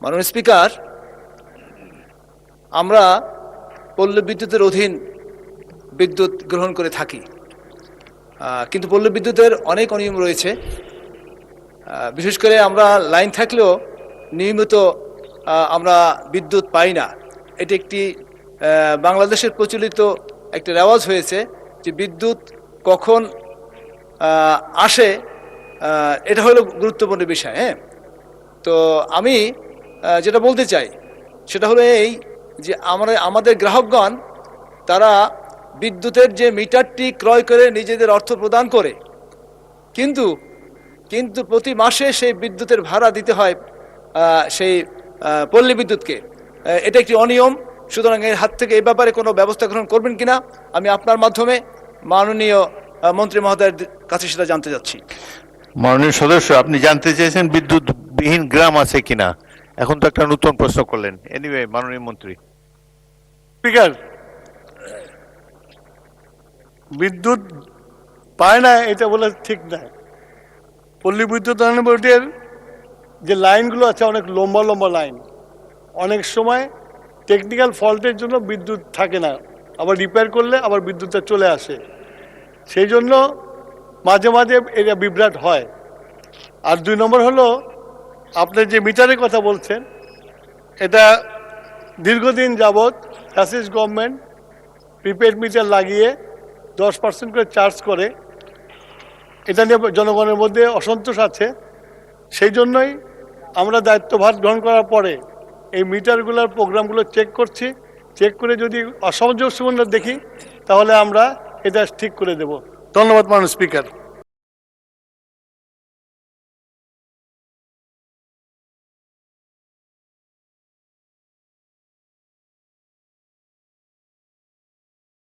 মাননীয় স্পিকার, আমরা পল্লী বিদ্যুতের অধীন বিদ্যুৎ গ্রহণ করে থাকি, কিন্তু পল্লী বিদ্যুতের অনেক অনিয়ম রয়েছে। বিশেষ করে আমরা লাইন থাকলেও নিয়মিত আমরা বিদ্যুৎ পাই না। এটি একটি বাংলাদেশের প্রচলিত একটা রেওয়াজ হয়েছে যে বিদ্যুৎ কখন আসে এটা হলো গুরুত্বপূর্ণ বিষয়। হ্যাঁ, তো আমি যেটা বলতে চাই সেটা হলো এই যে আমাদের গ্রাহকগণ তারা বিদ্যুতের যে মিটারটি ক্রয় করে নিজেদের অর্থ প্রদান করে, কিন্তু কিন্তু প্রতি মাসে সেই বিদ্যুতের ভাড়া দিতে হয় সেই পল্লী বিদ্যুৎকে। এটা একটি অনিয়ম। সুতরাং এর হাত থেকে এই ব্যাপারে কোনো ব্যবস্থা গ্রহণ করবেন কিনা আমি আপনার মাধ্যমে মাননীয় মন্ত্রী মহোদয়ের কাছে সেটা জানতে চাচ্ছি। মাননীয় সদস্য, আপনি জানতে চেয়েছেন বিদ্যুৎবিহীন গ্রাম আছে কিনা। এখন তো একটা নতুন প্রশ্ন করলেন। এনিওয়ে, মাননীয় মন্ত্রী। স্পিকার, বিদ্যুৎ পায় না এটা বলে ঠিক না। পল্লী বিদ্যুৎ উন্নয়ন বোর্ডের যে লাইনগুলো আছে অনেক লম্বা লম্বা লাইন, অনেক সময় টেকনিক্যাল ফল্টের জন্য বিদ্যুৎ থাকে না, আবার রিপেয়ার করলে আবার বিদ্যুৎটা চলে আসে। সেই জন্য মাঝে মাঝে এটা বিভ্রাট হয়। আর 2 নম্বর হলো, আপনি যে মিটারের কথা বলছেন, এটা দীর্ঘদিন যাবৎ ফ্যাসিস্ট গভর্নমেন্ট প্রিপেড মিটার লাগিয়ে 10% করে চার্জ করে। এটা নিয়ে জনগণের মধ্যে অসন্তোষ আছে। সেই জন্যই আমরা দায়িত্বভার গ্রহণ করার পরে এই মিটারগুলোর প্রোগ্রামগুলো চেক করছি। চেক করে যদি অসামঞ্জস্যপূর্ণ দেখি তাহলে আমরা এটা ঠিক করে দেব। ধন্যবাদ মাননীয় স্পিকার।